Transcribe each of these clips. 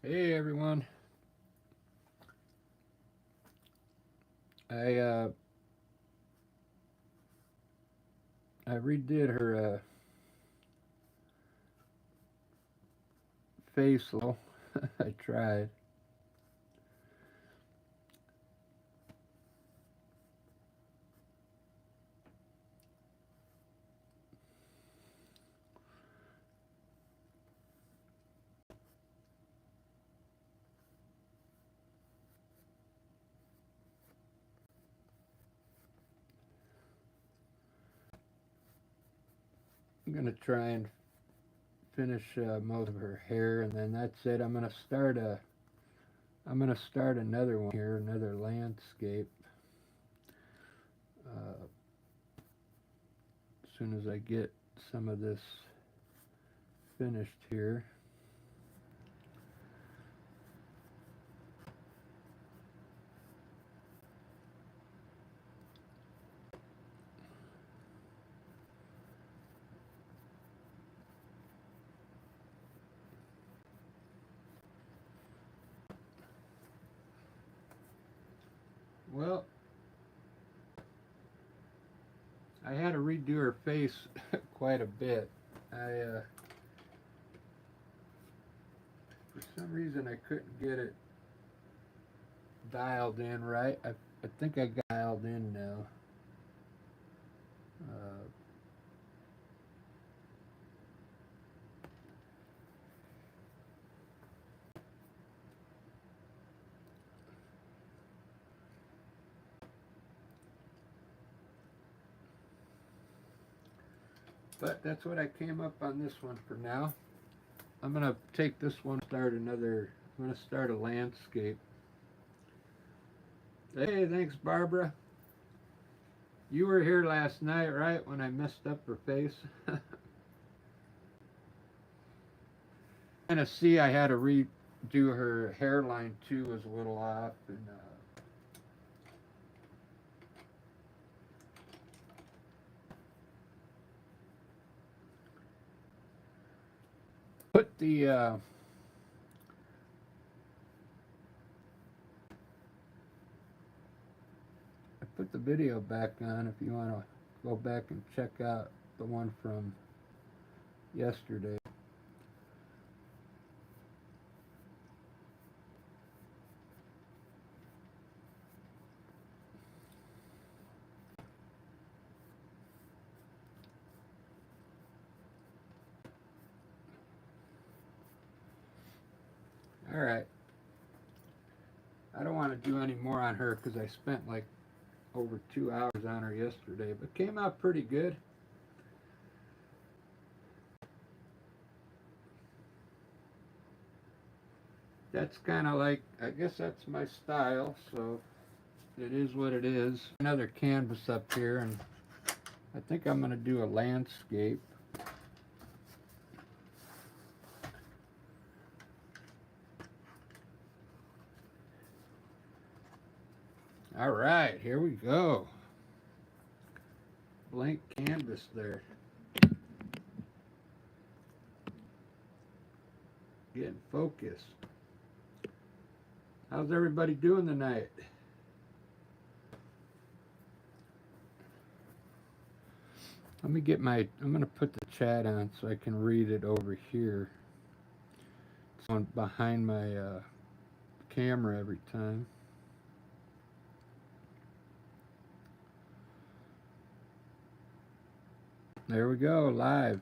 Hey everyone. I uh I redid her face a little. I tried. I'm gonna try and finish most of her hair, and then that's it. I'm gonna start another one here, another landscape. As soon as I get some of this finished here. Well, I had to redo her face quite a bit. For some reason I couldn't get it dialed in right. I think I got dialed in now. Uh, but that's what I came up on this one for now. I'm gonna take this one, I'm gonna start a landscape. Hey, thanks, Barbara. You were here last night, right, when I messed up her face? Kind of see I had to redo her hairline too, was a little off, and put the I put the video back on if you want to go back and check out the one from yesterday. All right. I don't want to do any more on her because I spent like over 2 hours on her yesterday, but came out pretty good. That's kind of like, I guess that's my style, so it is what it is. Another canvas up here, and I think I'm going to do a landscape. All right, here we go. Blank canvas there. Getting focused. How's everybody doing tonight? I'm going to put the chat on so I can read it over here. It's on behind my camera every time. There we go, live.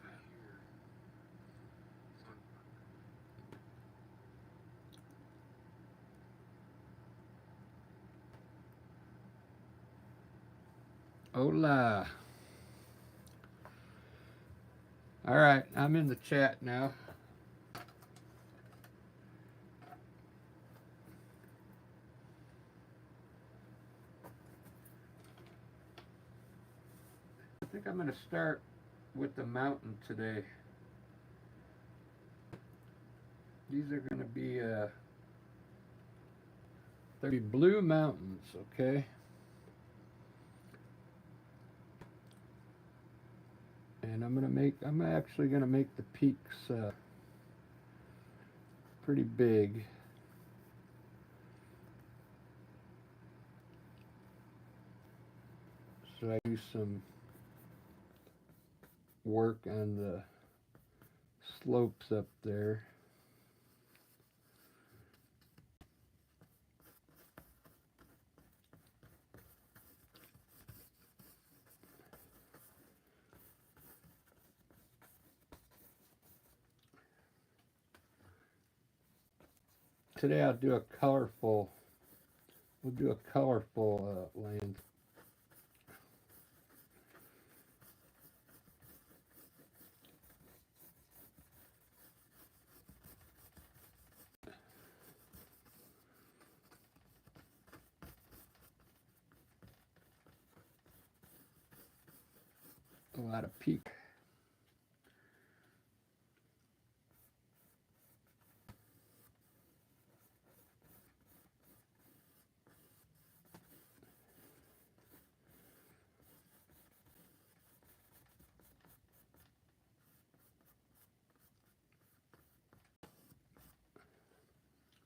Hola. All right, I'm in the chat now. I think I'm going to start with the mountain today. These are going to be they'll be blue mountains, okay? And I'm actually gonna make the peaks pretty big. So I do some work on the slopes up there. Today I'll do a colorful, we'll do a colorful land. A lot of peak.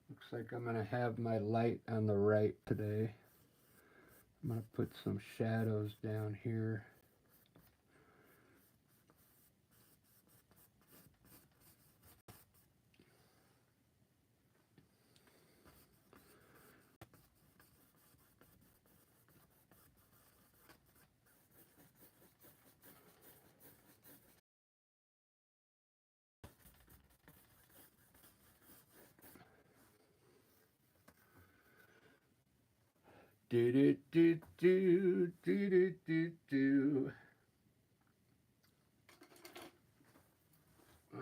Looks like I'm going to have my light on the right today. I'm going to put some shadows down here. Do do do do do do do do.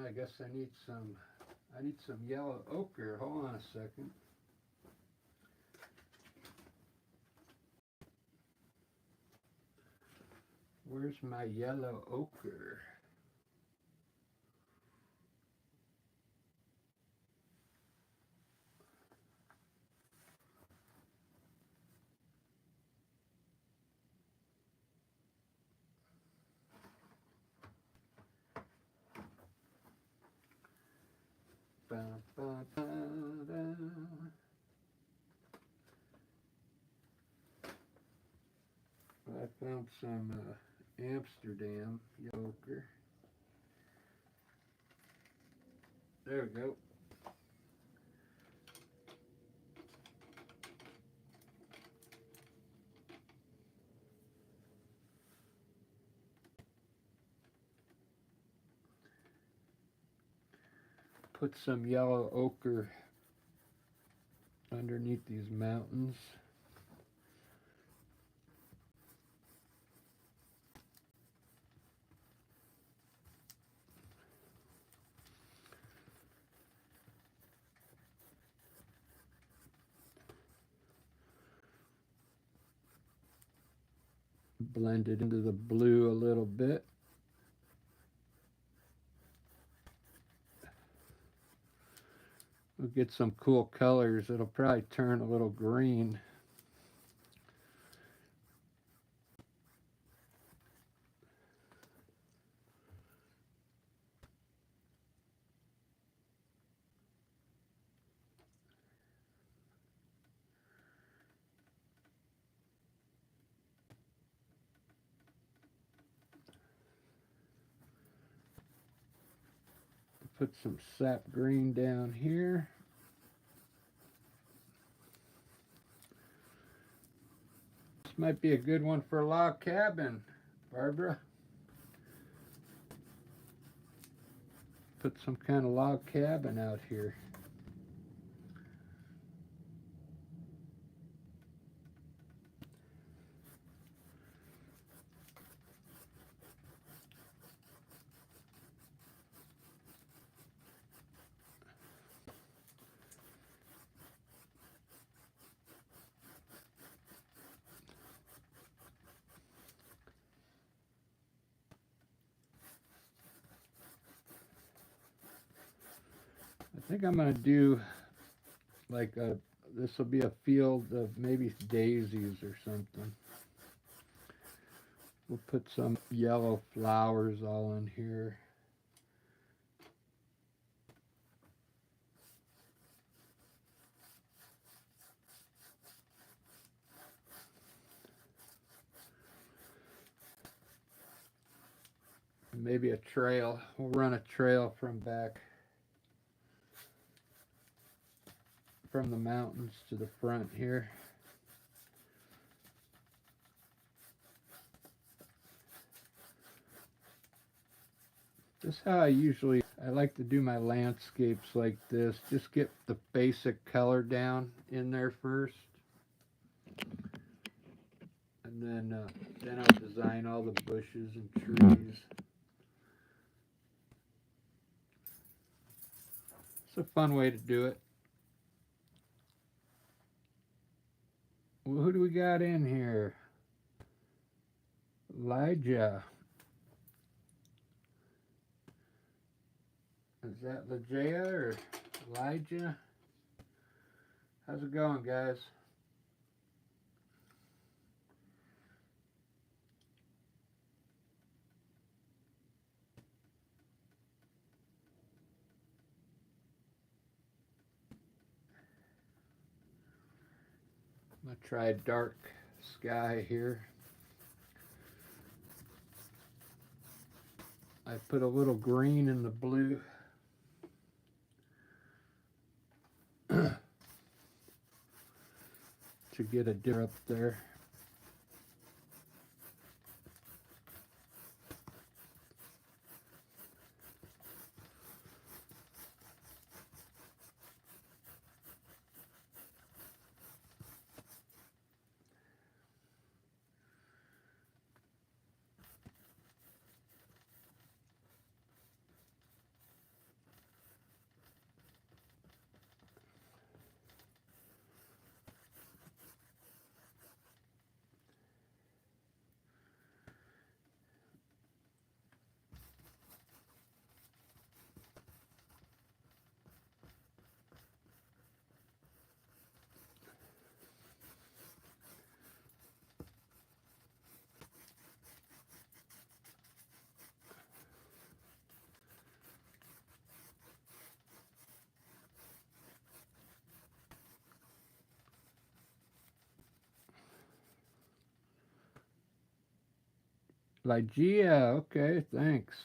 I guess I need some yellow ochre. Hold on a second. Where's my yellow ochre? Ba, ba, ba, da. I found some Amsterdam yellow ochre. There we go. Put some yellow ochre underneath these mountains. Blend it into the blue a little bit. We'll get some cool colors. It'll probably turn a little green. Put some sap green down here. This might be a good one for a log cabin, Barbara. Put some kind of log cabin out here. I think I'm going to do like this will be a field of maybe daisies or something. We'll put some yellow flowers all in here. maybe a trail. We'll run a trail from back from the mountains to the front here. This is how I like to do my landscapes like this. Just get the basic color down in there first. And then I'll design all the bushes and trees. It's a fun way to do it. Well, who do we got in here? Elijah. Is that Lejea or Elijah? How's it going, guys? I'm going to try a dark sky here. I put a little green in the blue. To get a dip up there. Ligeia, okay, thanks.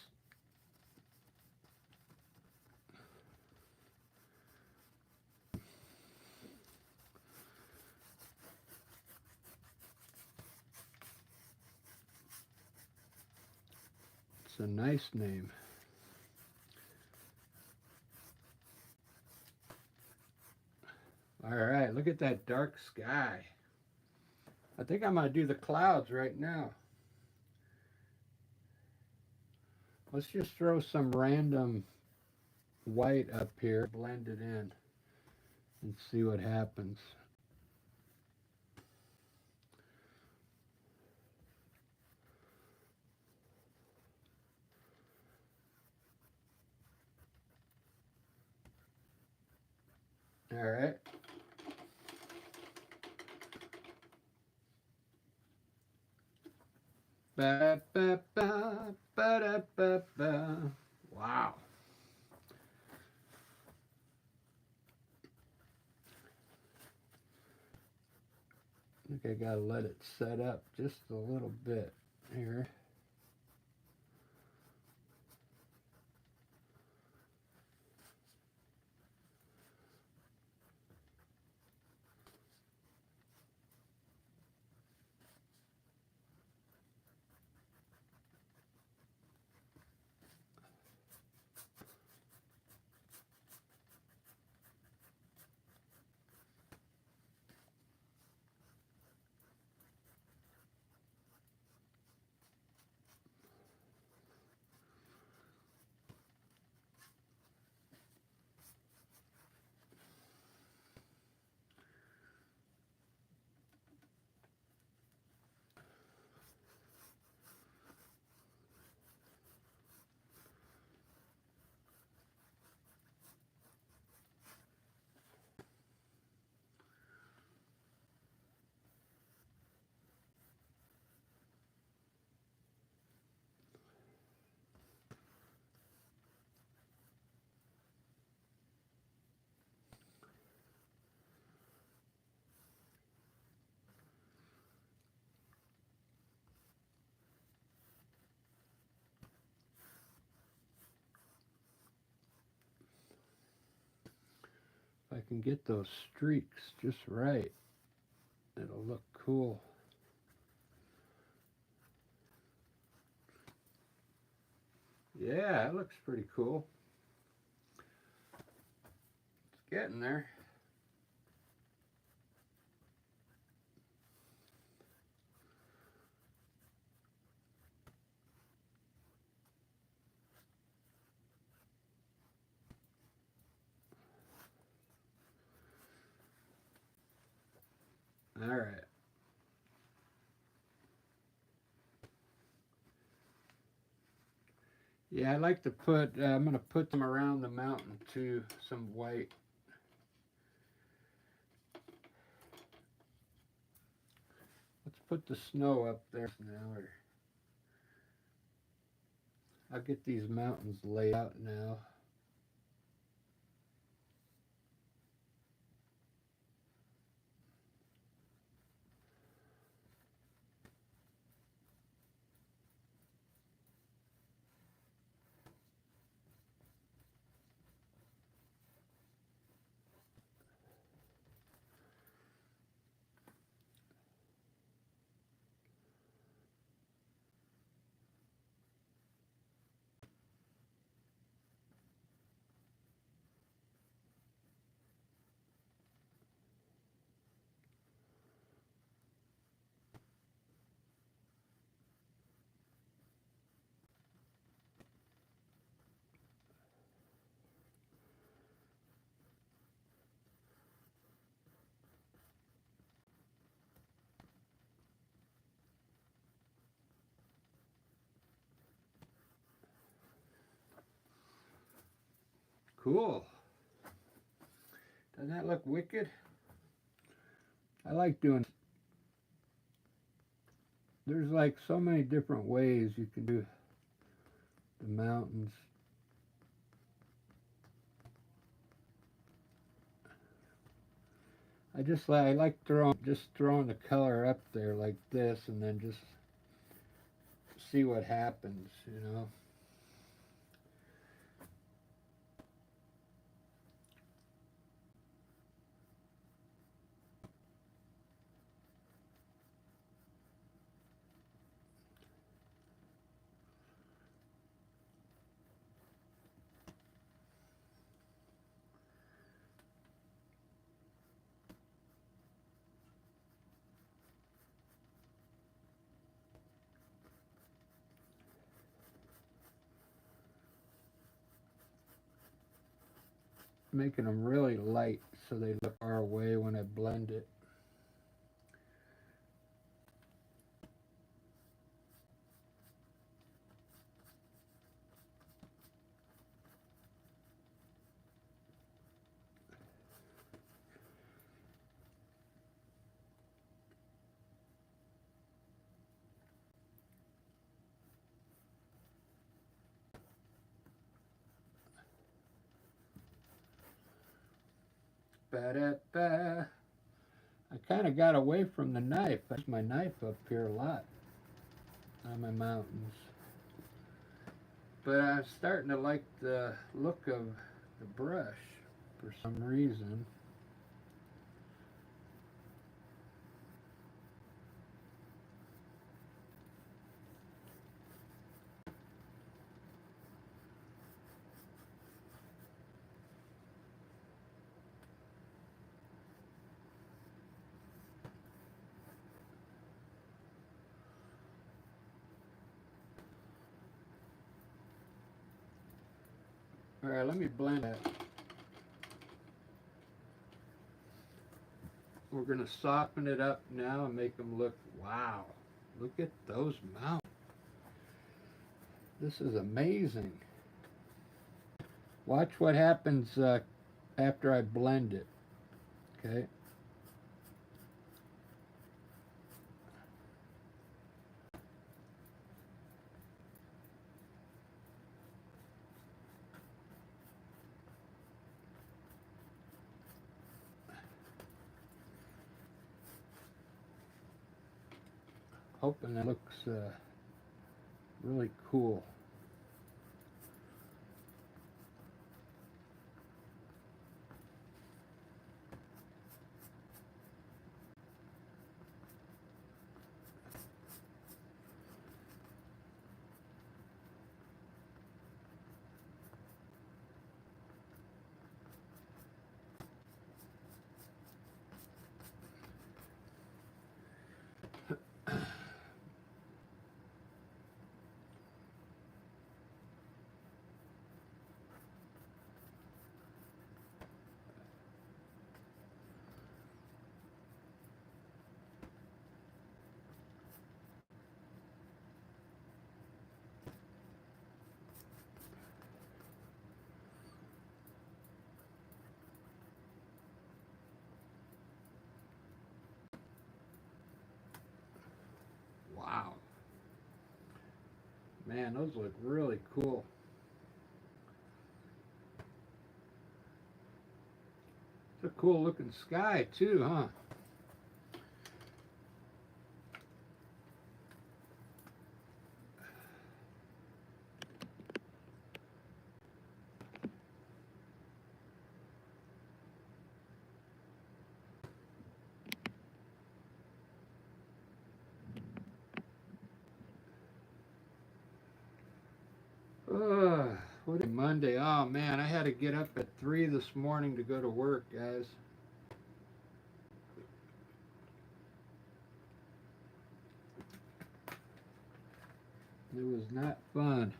It's a nice name. All right, look at that dark sky. I think I'm going to do the clouds right now. Let's just throw some random white up here, blend it in, and see what happens. All right. Ba, ba, ba, ba, da, ba, ba. Wow. I think I gotta let it set up just a little bit here. I can get those streaks just right, it'll look cool. Yeah, it looks pretty cool. It's getting there. All right. Yeah, I like to put, I'm going to put them around the mountain too, some white. Let's put the snow up there now. Or I'll get these mountains laid out now. Cool. Doesn't that look wicked? I like doing, there's like so many different ways you can do the mountains. I like throwing the color up there like this and then just see what happens, you know. Making them really light so they look far away when I blend it. Ba-da-ba. I kind of got away from the knife. I use my knife up here a lot on my mountains. But I'm starting to like the look of the brush for some reason. All right, let me blend that. We're going to soften it up now and make them look, wow, look at those mountains. This is amazing. Watch what happens after I blend it, okay? Hoping that looks really cool. Man, those look really cool. It's a cool looking sky too, huh? What a Monday. Oh man, I had to get up at 3 this morning to go to work, guys. It was not fun.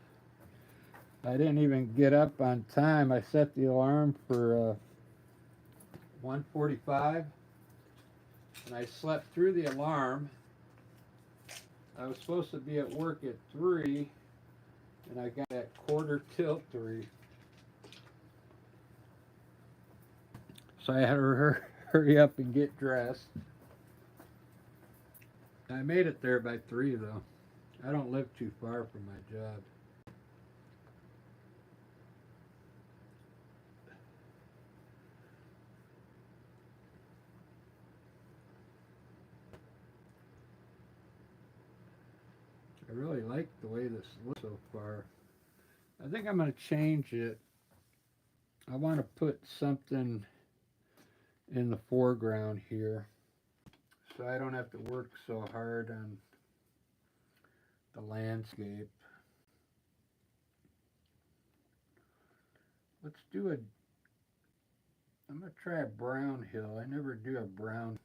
I didn't even get up on time. I set the alarm for 1:45, and I slept through the alarm. I was supposed to be at work at 3, and I got at quarter till 3. So I had to hurry up and get dressed. I made it there by 3 though. I don't live too far from my job. I really like the way this looks so far. I think I'm going to change it. I want to put something in the foreground here so I don't have to work so hard on the landscape. Let's do I'm going to try a brown hill. I never do a brown.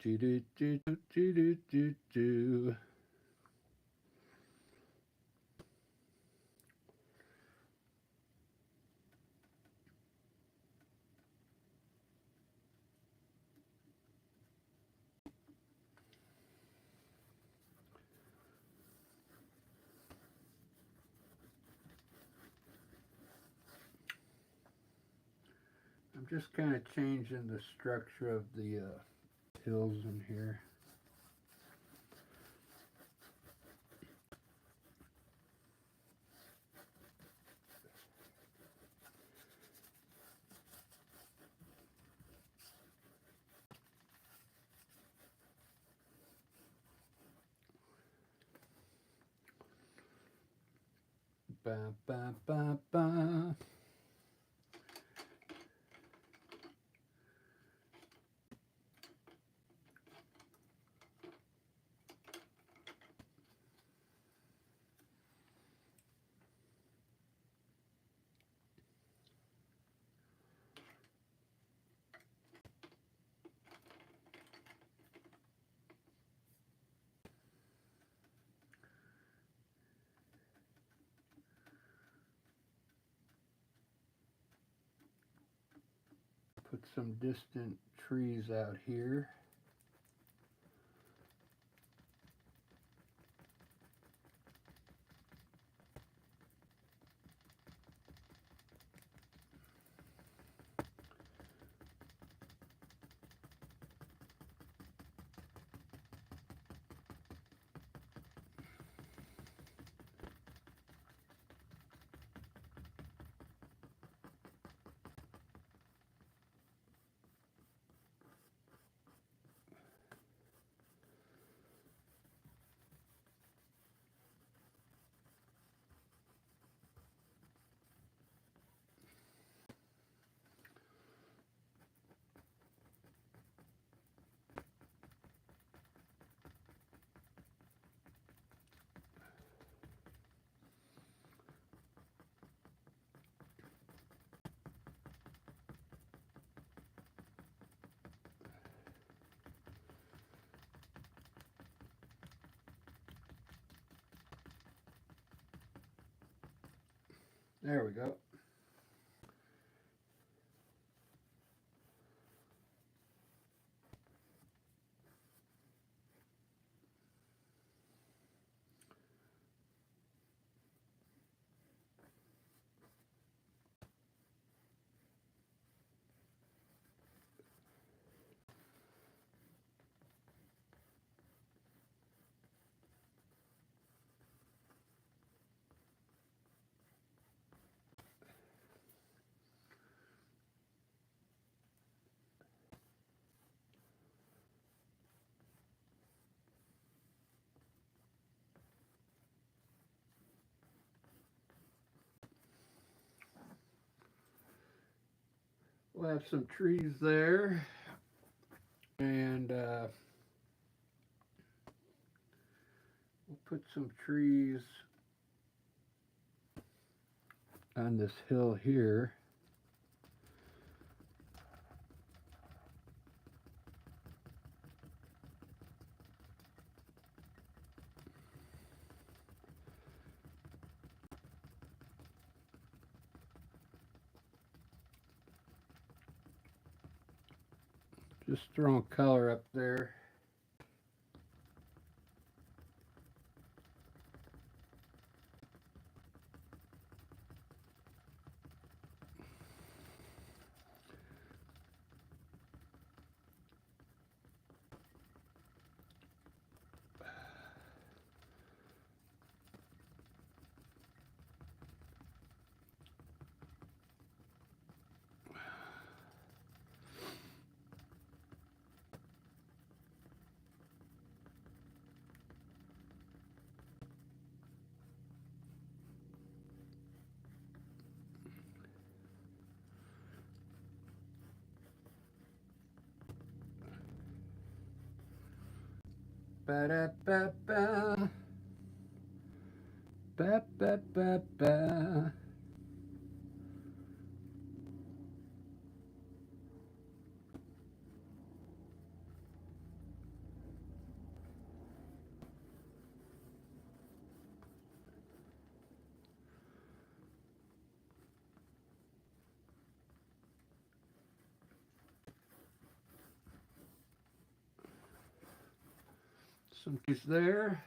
Do do do do do do do. I'm just kind of changing the structure of the hills in here. Ba ba ba ba. Put some distant trees out here. There we go. We'll have some trees there, and we'll put some trees on this hill here. Just throwing color up there. Ba-da-ba-ba. Ba-ba-ba-ba. Some trees there.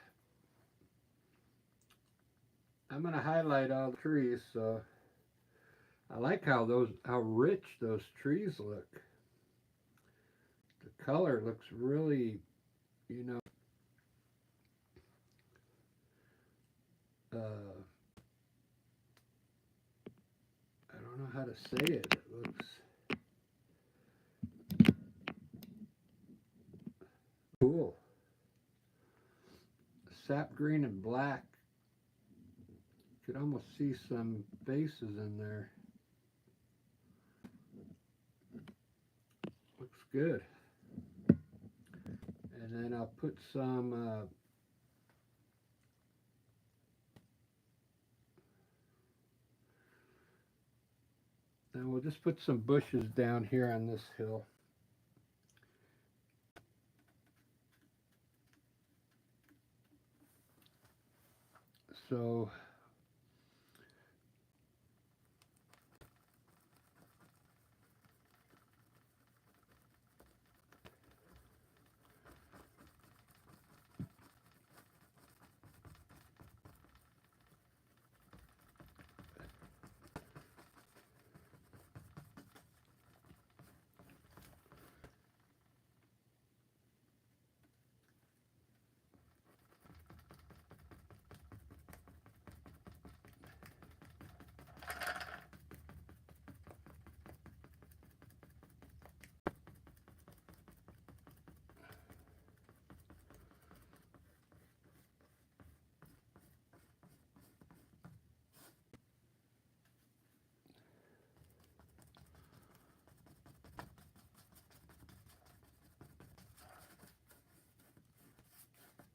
I'm gonna highlight all the trees, so I like how rich those trees look. The color looks really, you know, I don't know how to say it. It looks cool. Sap green and black. You could almost see some faces in there. Looks good. And then I'll put some and we'll just put some bushes down here on this hill. So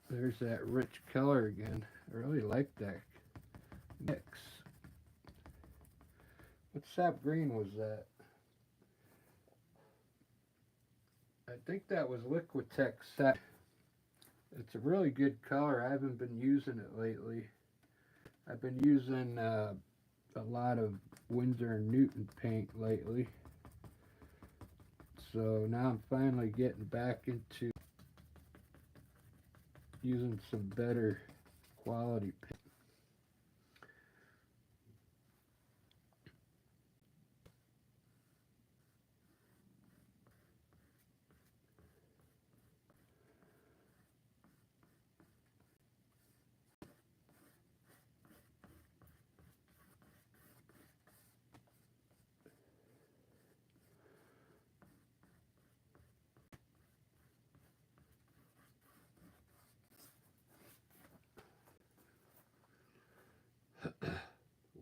there's that rich color again. I really like that mix. What sap green was that? I think that was Liquitex sap. It's a really good color. I haven't been using it lately. I've been using a lot of Winsor & Newton paint lately. So now I'm finally getting back into using some better quality paint.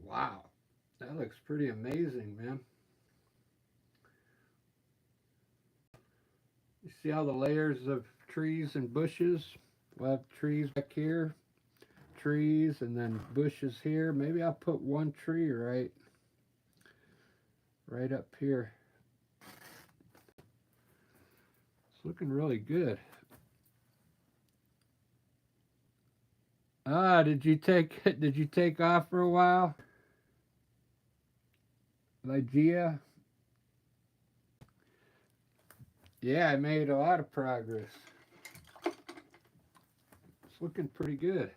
Wow, that looks pretty amazing, man. You see all the layers of trees and bushes? We'll have trees back here, trees, and then bushes here. Maybe I'll put one tree right up here. It's looking really good. Ah, did you take off for a while? Lygia? Yeah, I made a lot of progress. It's looking pretty good.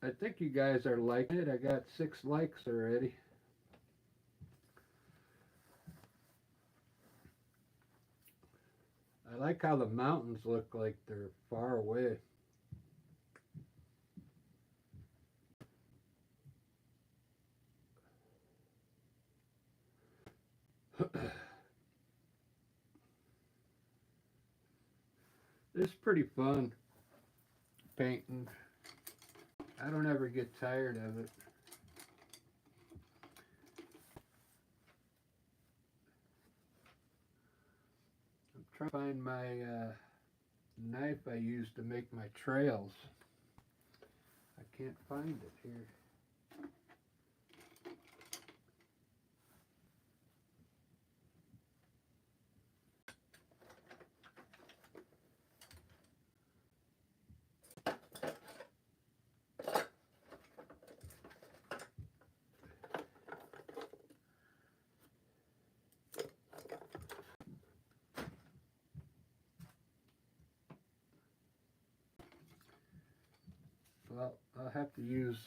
I think you guys are liking it. I got 6 likes already. I like how the mountains look like they're far away. It's pretty fun painting. I don't ever get tired of it. I'm trying to find my knife I use to make my trails. I can't find it here. Well, I'll have to use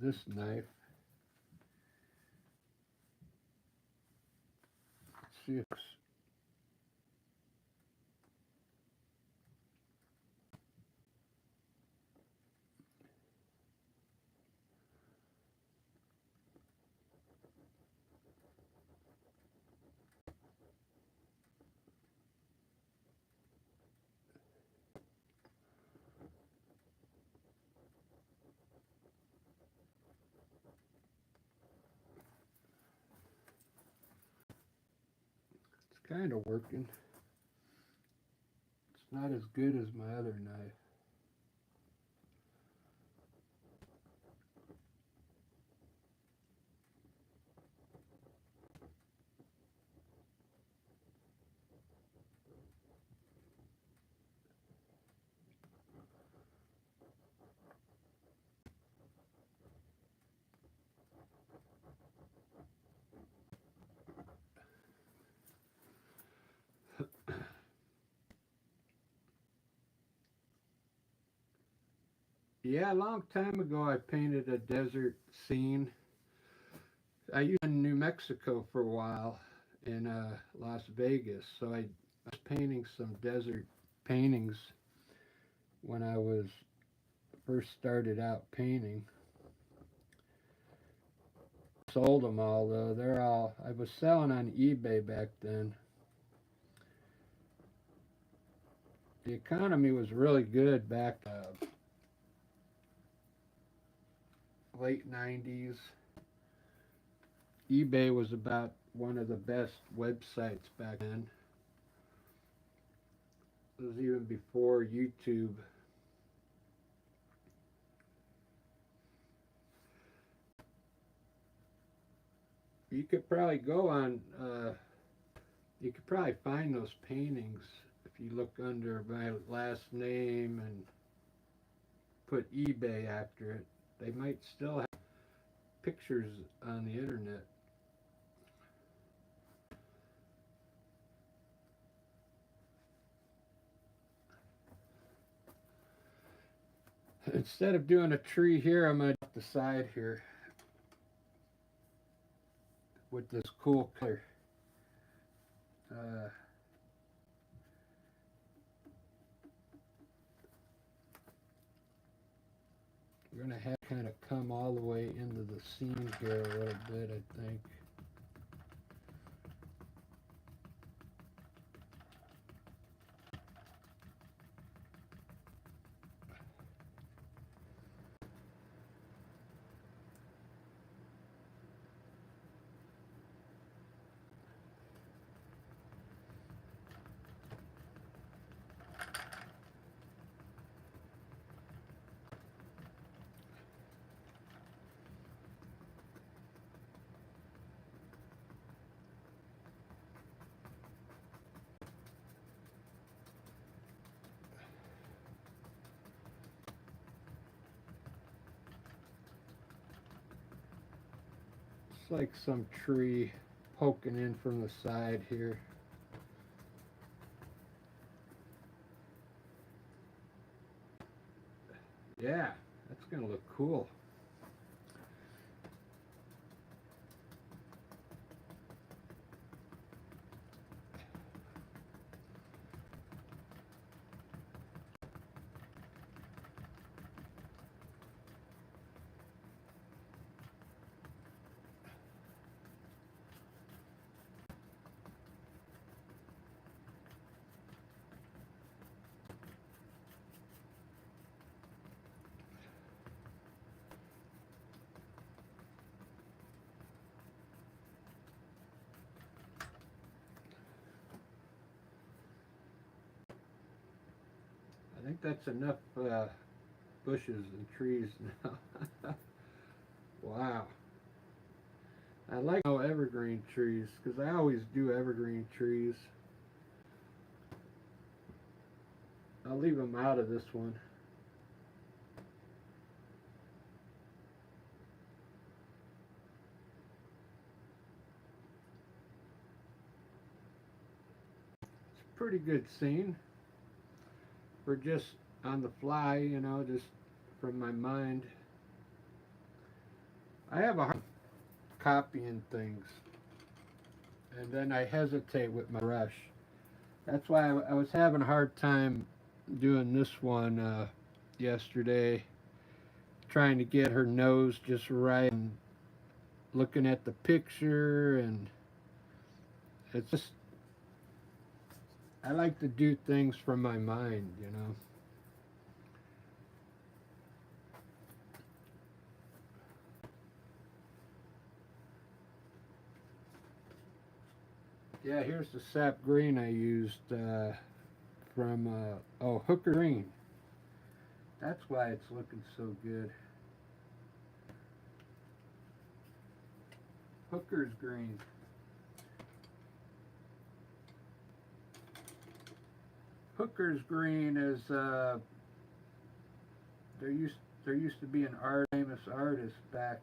this knife. Let's see if it's kind of working. It's not as good as my other knife. Yeah, a long time ago I painted a desert scene. I used in New Mexico for a while in Las Vegas, so I was painting some desert paintings when I was first started out painting. Sold them all though. I was selling on eBay back then. The economy was really good back late 90s. eBay was about one of the best websites back then. It was even before YouTube. You could probably go on, you could probably find those paintings if you look under my last name and put eBay after it. They might still have pictures on the internet. Instead of doing a tree here, I'm going to do the side here with this cool color. Uh, we're going to have kind of come all the way into the seam here a little bit, I think. It's like some tree poking in from the side here. Yeah, that's going to look cool. I think that's enough bushes and trees now. Wow. I like evergreen trees because I always do evergreen trees. I'll leave them out of this one. It's a pretty good scene. We're just on the fly, you know, just from my mind. I have a hard copying things, and then I hesitate with my brush. That's why I was having a hard time doing this one yesterday, trying to get her nose just right and looking at the picture, and it's just, I like to do things from my mind, you know. Yeah, here's the sap green I used from Hooker Green. That's why it's looking so good. Hooker's green. Hooker's green is there used to be an famous artist back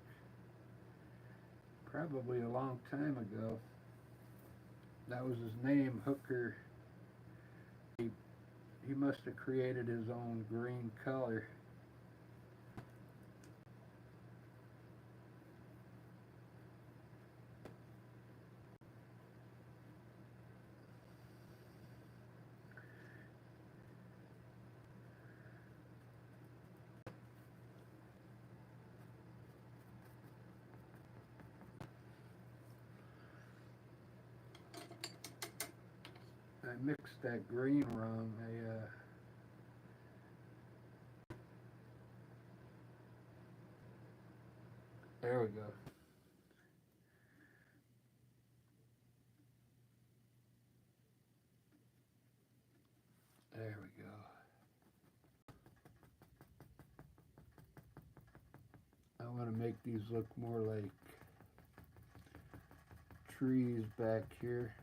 probably a long time ago. That was his name, Hooker. He must have created his own green color. I mixed that green wrong. There we go. There we go. I want to make these look more like trees back here.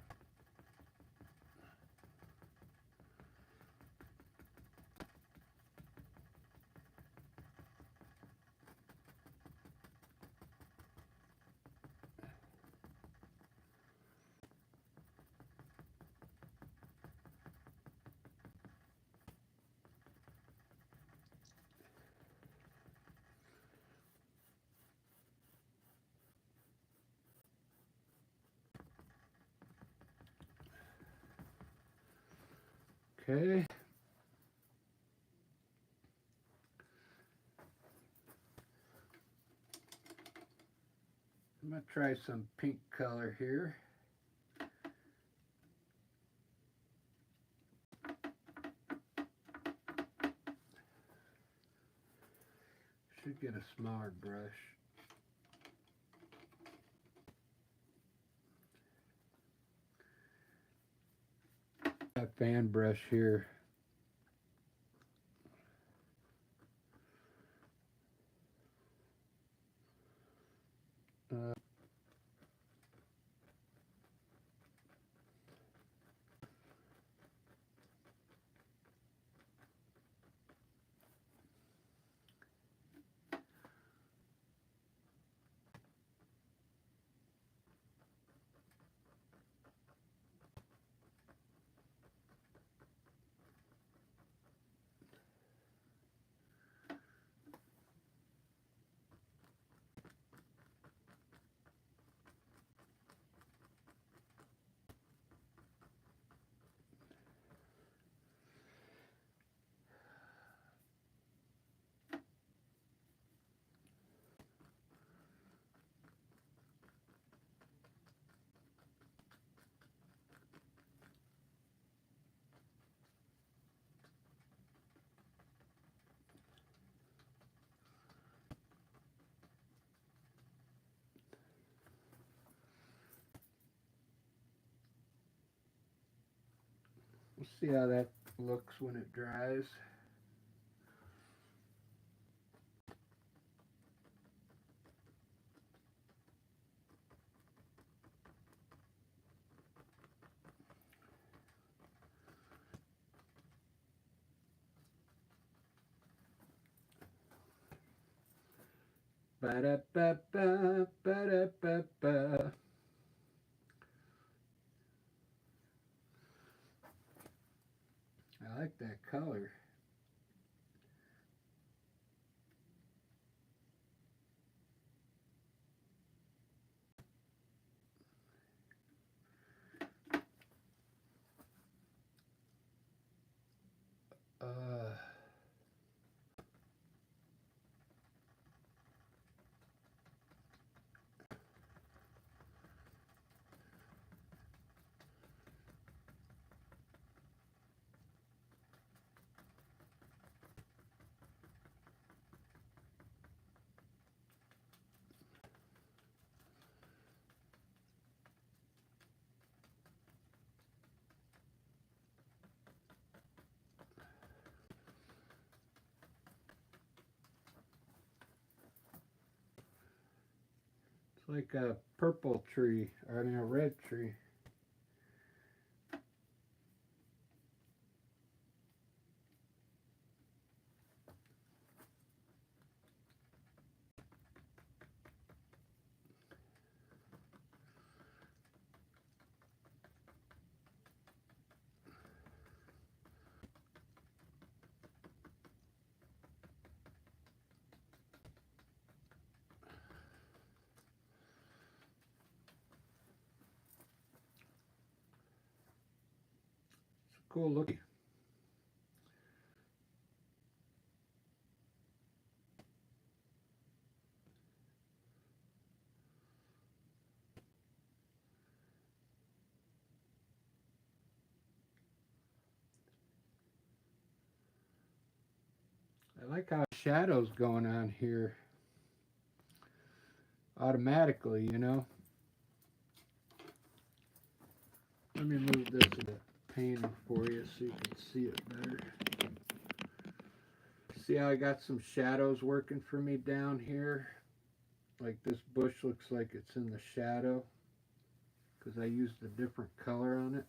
Okay. I'm going to try some pink color here. Should get a smaller brush. That fan brush here. We'll see how that looks when it dries. Ba-da-ba-ba, ba-da-ba-ba. I like that color. Uh, it's like a purple tree, or I mean a red tree. It's cool looking. I like how shadows going on here automatically, you know. Let me move this a bit painting for you so you can see it better. See how I got some shadows working for me down here? Like this bush looks like it's in the shadow because I used a different color on it.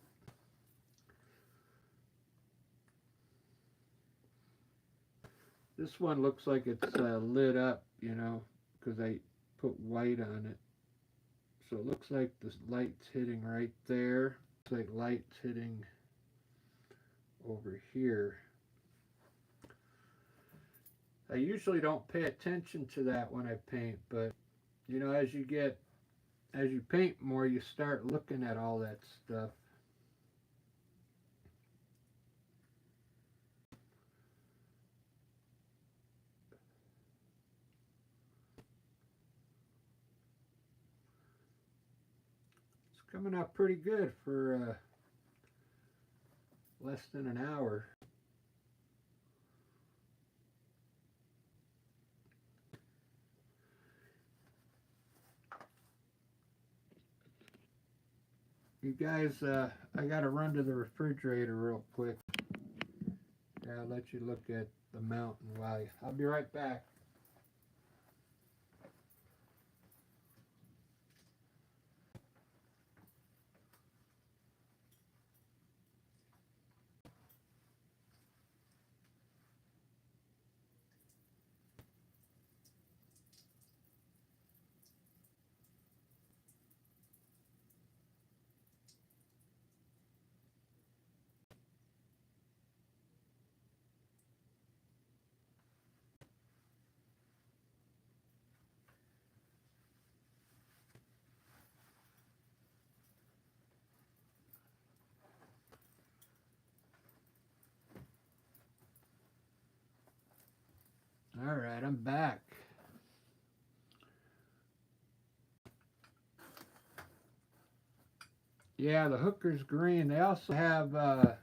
This one looks like it's lit up, you know, because I put white on it. So it looks like the light's hitting right there. It's like light's hitting over here. I usually don't pay attention to that when I paint, but you know, as you paint more, you start looking at all that stuff. coming out pretty good for less than an hour. You guys, I gotta run to the refrigerator real quick. Yeah, I'll let you look at the mountain while I'll be right back. All right, I'm back. Yeah, the Hooker's Green. They also have other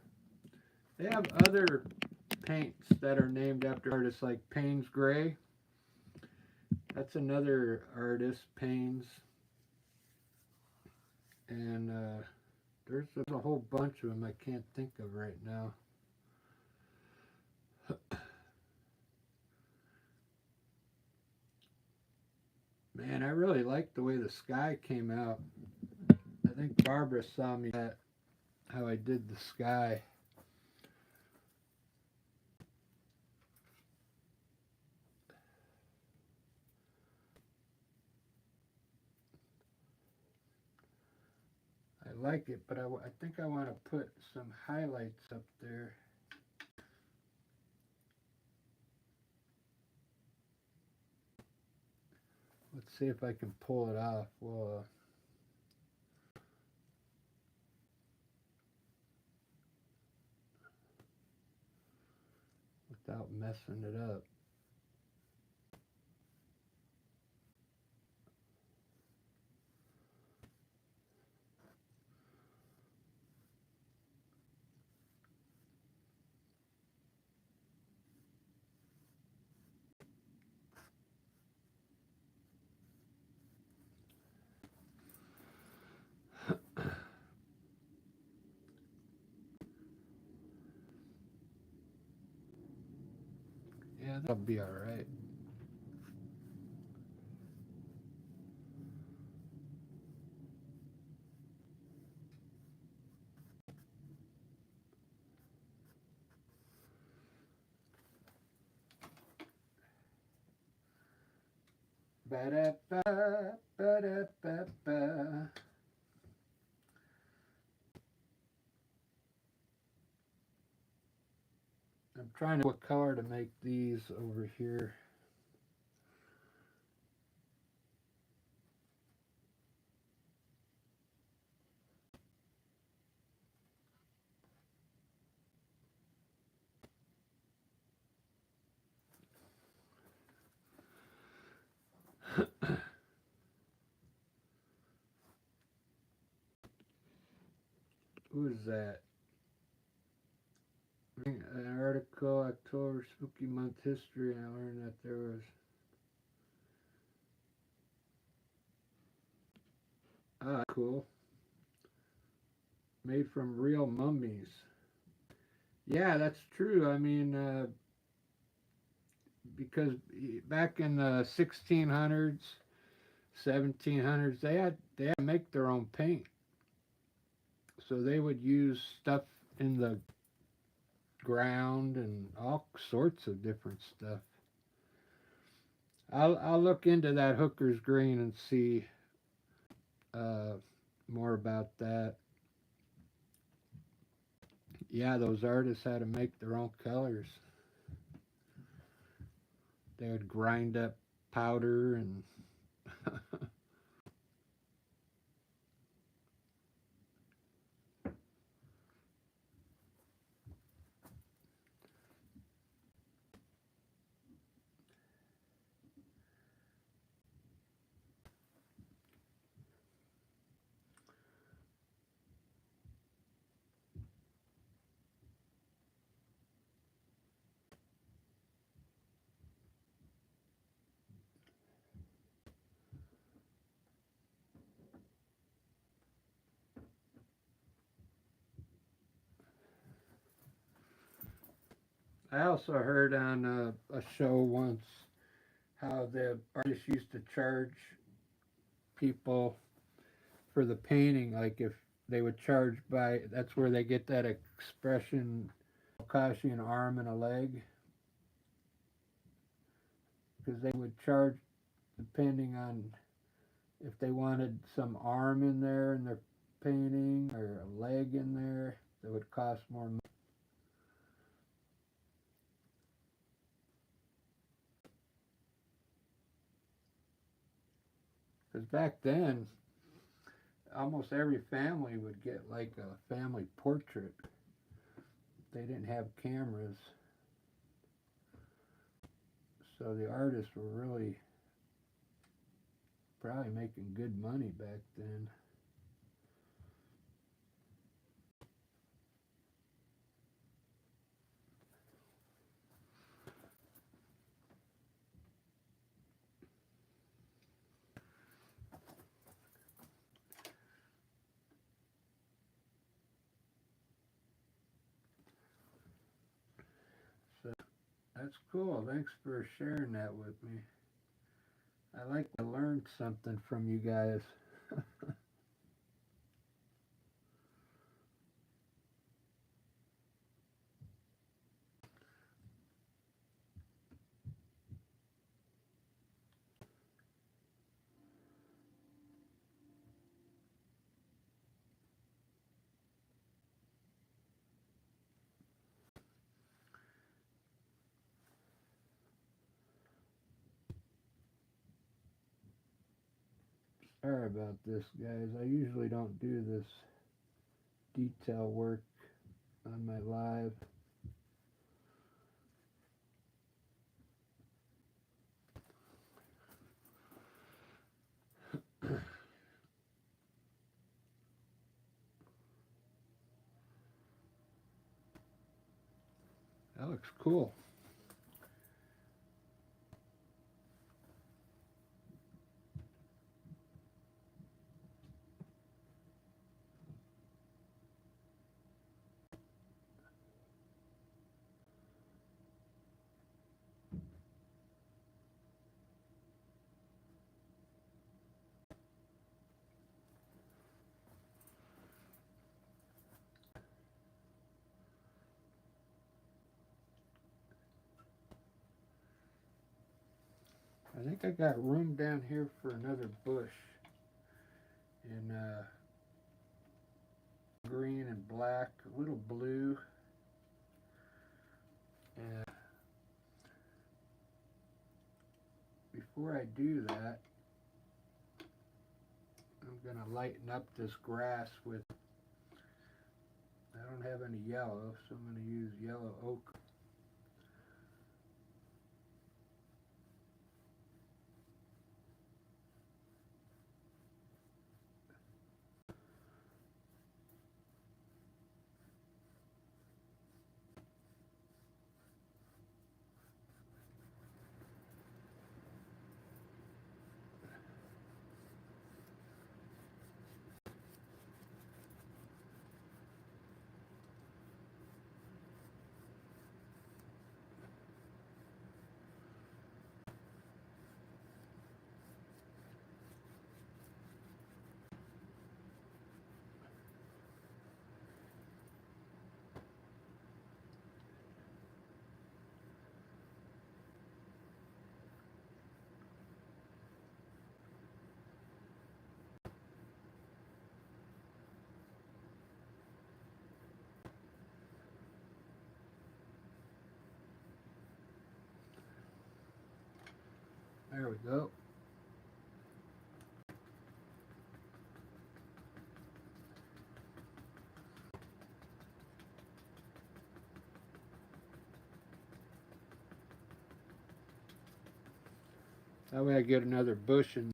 paints that are named after artists like Payne's Gray. That's another artist, Payne's. And there's a whole bunch of them I can't think of right now. Man, I really like the way the sky came out. I think Barbara saw me that how I did the sky. I like it, but I think I want to put some highlights up there. Let's see if I can pull it off. Well, without messing it up. Yeah, that'll be all right. Ba-da-ba, ba-da-ba-ba. I'm trying to what color to make these over here. Who is that? An article, October Spooky Month History, and I learned that there was cool. Made from real mummies. Yeah, that's true. I mean, because back in the 1600s, 1700s, they had to make their own paint. So they would use stuff in the ground and all sorts of different stuff. I'll look into that Hooker's Green and see more about that. Yeah, those artists had to make their own colors. They would grind up powder and I also heard on a show once how the artists used to charge people for the painting, like if they would charge by, that's where they get that expression, cost you an arm and a leg, because they would charge depending on if they wanted some arm in there in their painting or a leg in there, that would cost more money. Because back then, almost every family would get like a family portrait. They didn't have cameras, so the artists were really probably making good money back then. So that's cool. Thanks for sharing that with me. I like to learn something from you guys. Sorry about this, guys. I usually don't do this detail work on my live. That looks cool. I think I got room down here for another bush in green and black, a little blue, and before I do that, I'm going to lighten up this grass with, I don't have any yellow, so I'm going to use yellow oak. There we go. That way I get another bush in.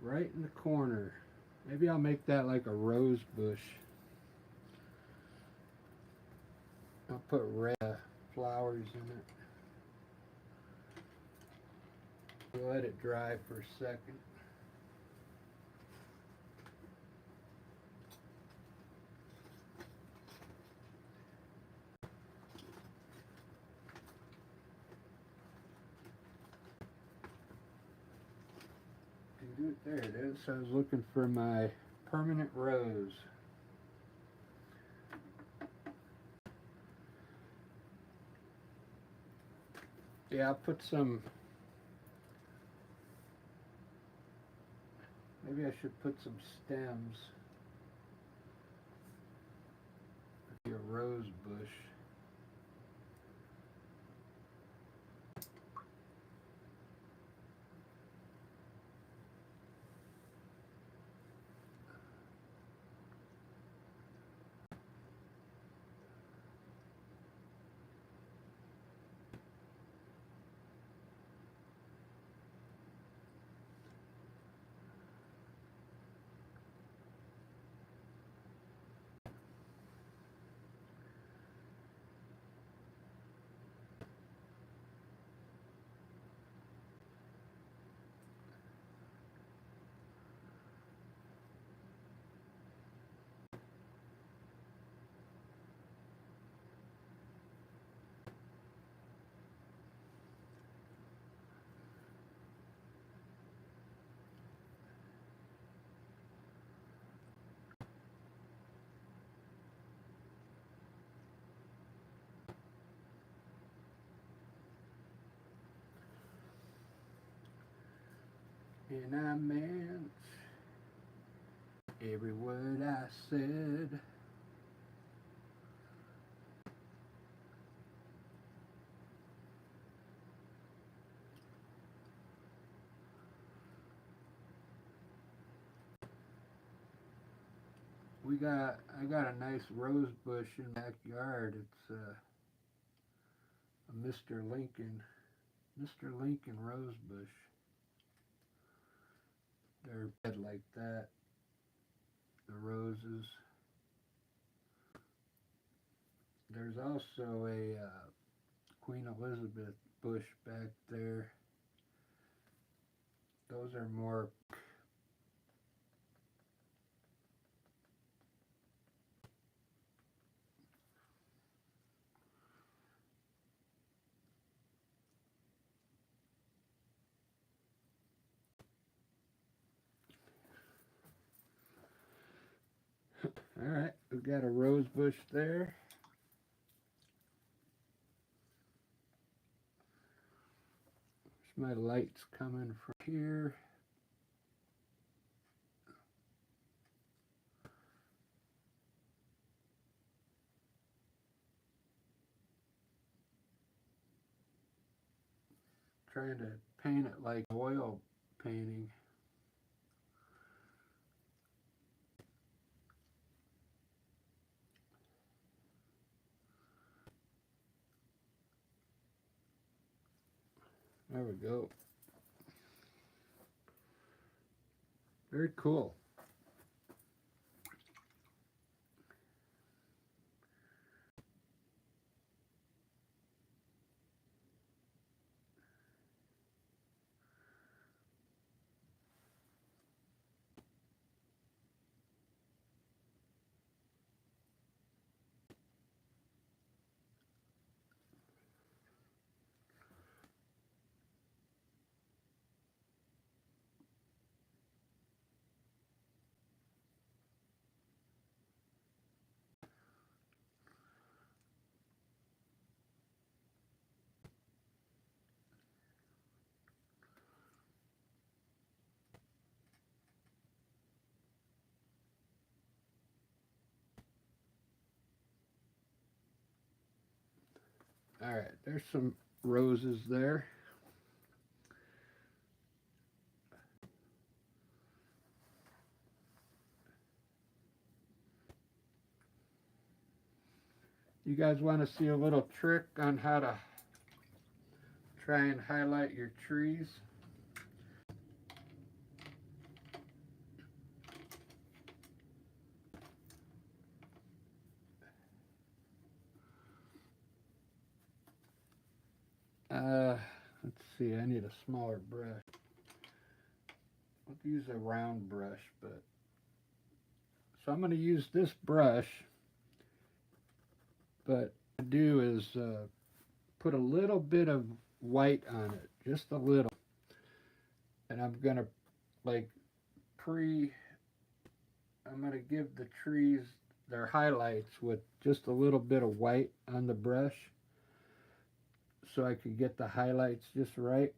Right in the corner. Maybe I'll make that like a rose bush. I'll put red flowers in it. Let it dry for a second. There it is. I was looking for my permanent rose. Yeah, I'll put some. Maybe I should put some stems. Maybe a rose bush. And I meant every word I said. I got a nice rose bush in the backyard. It's a Mr. Lincoln rose bush. They're bed like that. The roses. There's also a Queen Elizabeth bush back there. Those are more. All right, we've got a rose bush there. There's my lights coming from here. Trying to paint it like oil painting. There we go. Very cool. All right, there's some roses there. You guys want to see a little trick on how to try and highlight your trees? Let's see, I need a smaller brush. I'll use a round brush, but so I'm going to use this brush, but what I do is put a little bit of white on it, just a little, and I'm going to like I'm going to give the trees their highlights with just a little bit of white on the brush so I could get the highlights just right.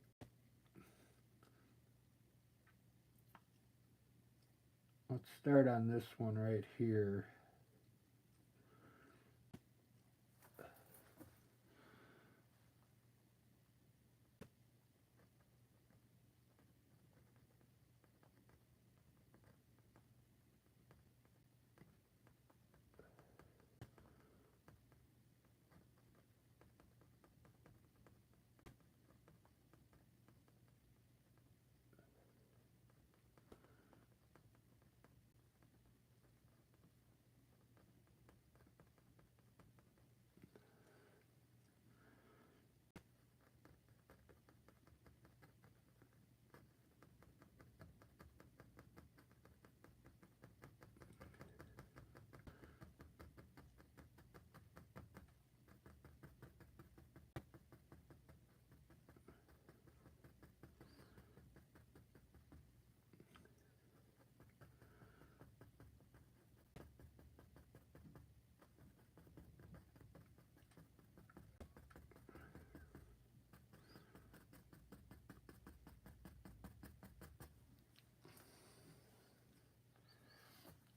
Let's start on this one right here.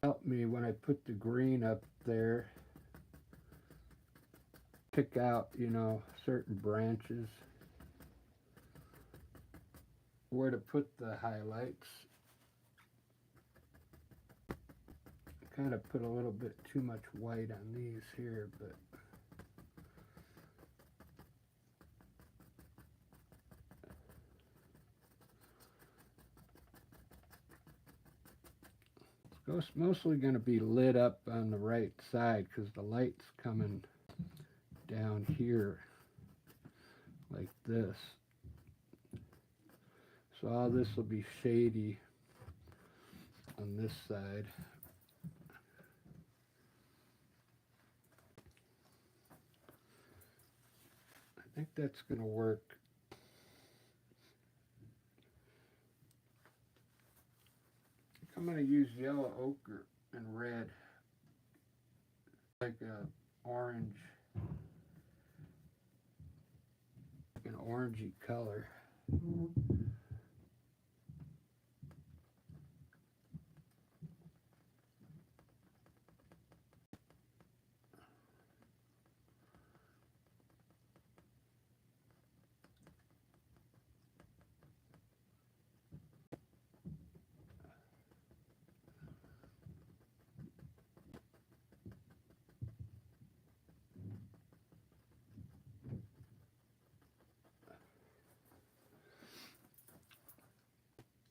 Help me when I put the green up there, pick out, certain branches where to put the highlights. I kind of put a little bit too much white on these here, but it's mostly going to be lit up on the right side because the light's coming down here like this. So all this will be shady on this side. I think that's going to work. I'm going to use yellow ochre and red, like a orange, an orangey color.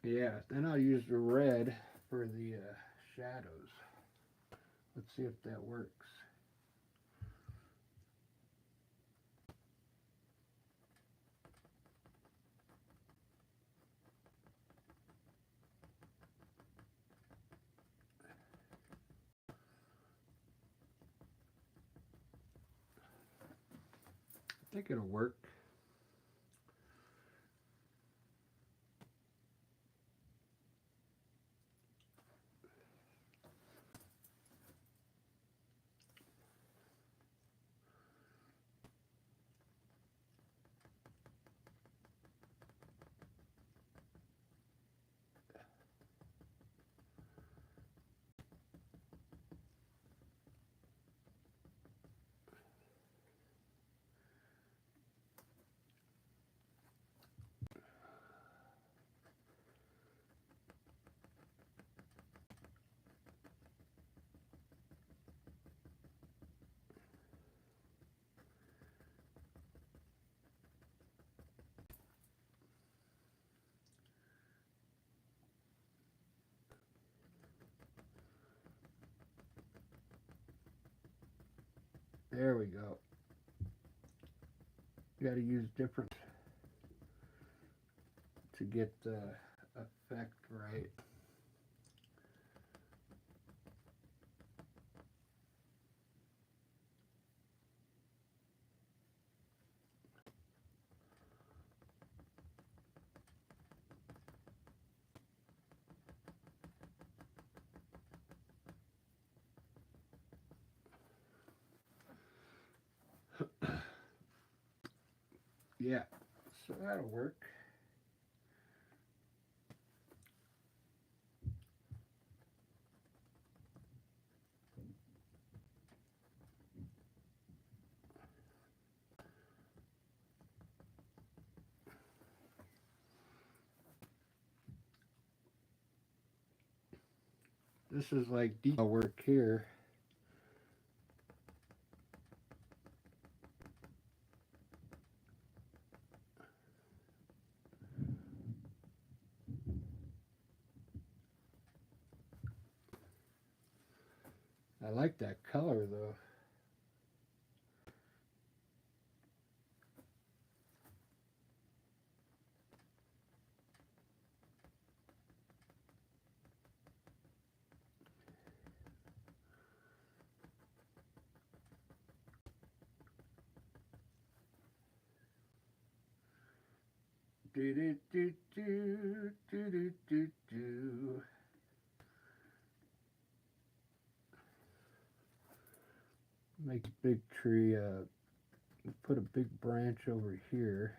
Yeah, then I'll use the red for the shadows. Let's see if that works. I think it'll work. There we go. You got to use different to get the effect right. Yeah, so that'll work. This is like detail work here. I like that color though. Do do do do do do do do. Make a big tree. Put a big branch over here.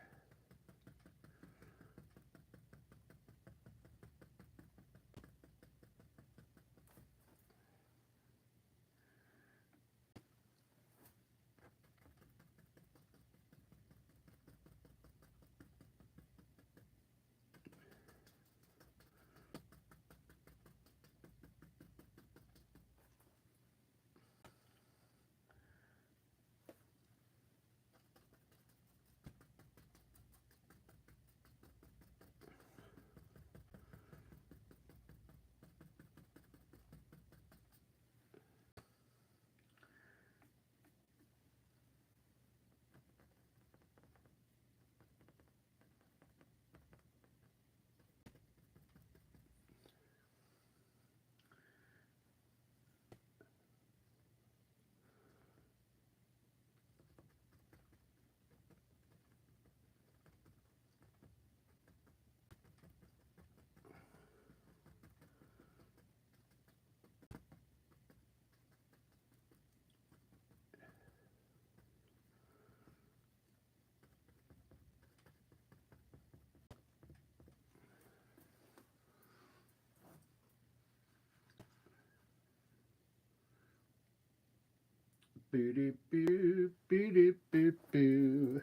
Boo doo boo boo doo boo boo.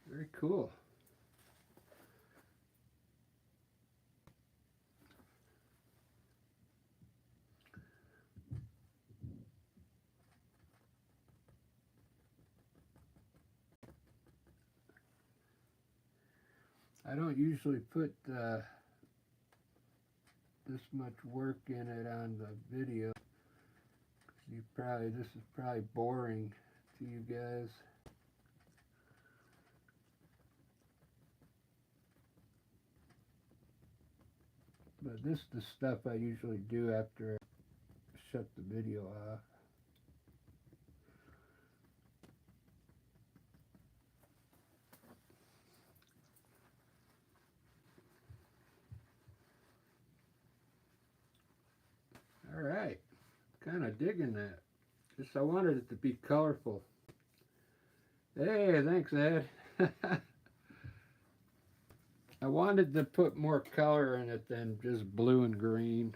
Very cool. I don't usually put this much work in it on the video. This is probably boring to you guys. But this is the stuff I usually do after I shut the video off. All right, kind of digging that. Just I wanted it to be colorful. Hey, thanks, Ed. I wanted to put more color in it than just blue and green.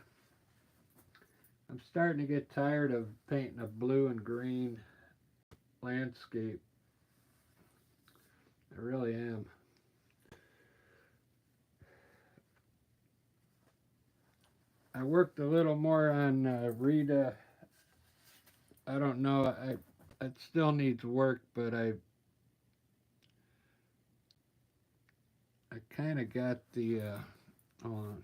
I'm starting to get tired of painting a blue and green landscape. I really am. I worked a little more on Rita. I don't know. It still needs work, but I kind of got the hold on.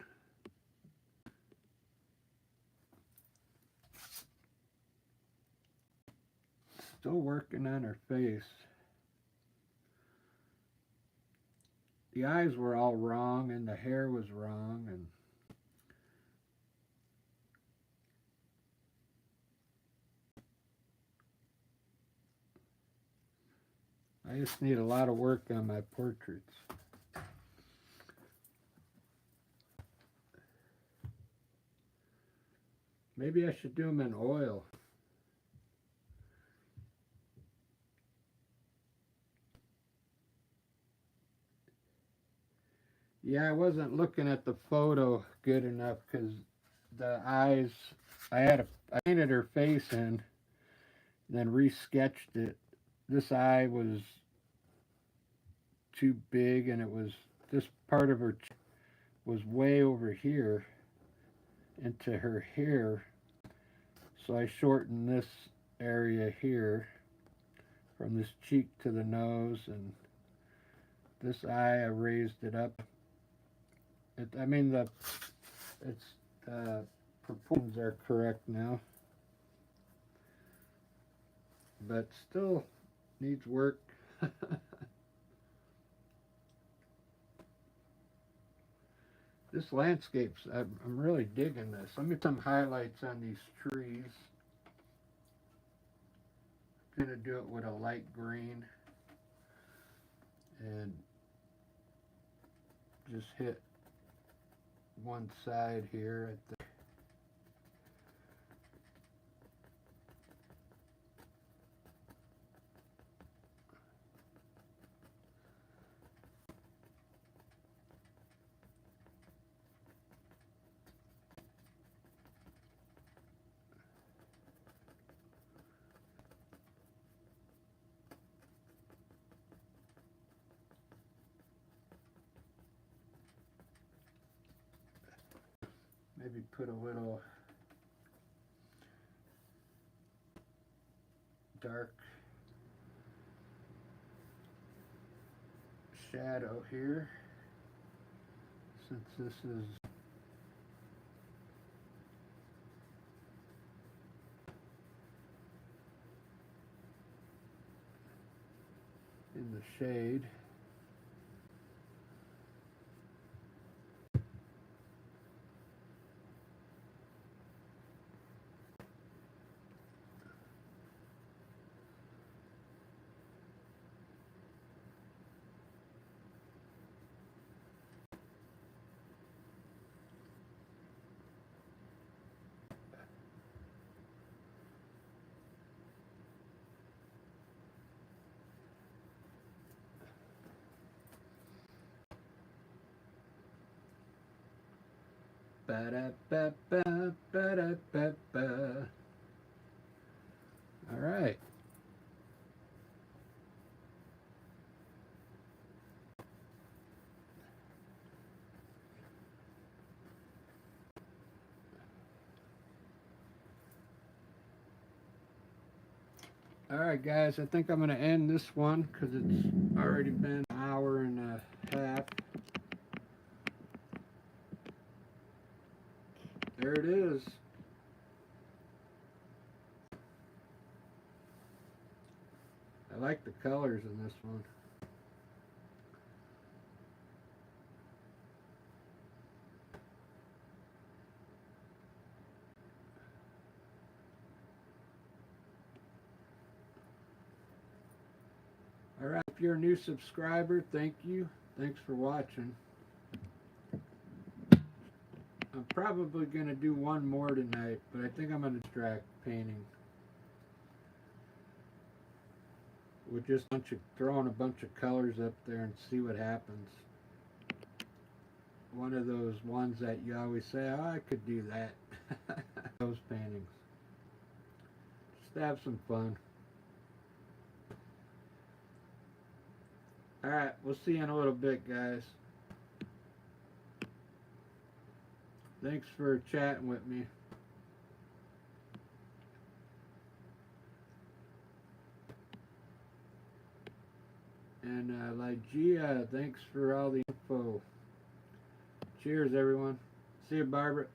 Still working on her face. The eyes were all wrong and the hair was wrong, and I just need a lot of work on my portraits. Maybe I should do them in oil. Yeah, I wasn't looking at the photo good enough because the eyes, I painted her face in, then resketched it. This eye was too big, and this part of her was way over here into her hair. So I shortened this area here from this cheek to the nose, and this eye I raised it up. The proportions are correct now, but still needs work. This landscape's, I'm really digging this. Let me put some highlights on these trees. I'm gonna do it with a light green and just hit one side here at the maybe put a little dark shadow here, since this is in the shade. Ba-da-ba-ba, ba-da-ba-ba. All right. All right, guys, I think I'm going to end this one because it's already been an hour and a half. There it is. I like the colors in this one. All right, if you're a new subscriber, thank you. Thanks for watching. I'm probably going to do one more tonight, but I think I'm going to distract painting. With just throwing a bunch of colors up there and see what happens. One of those ones that you always say, oh, I could do that. Those paintings. Just have some fun. Alright, we'll see you in a little bit, guys. Thanks for chatting with me. And Lygia, thanks for all the info. Cheers, everyone. See you, Barbara.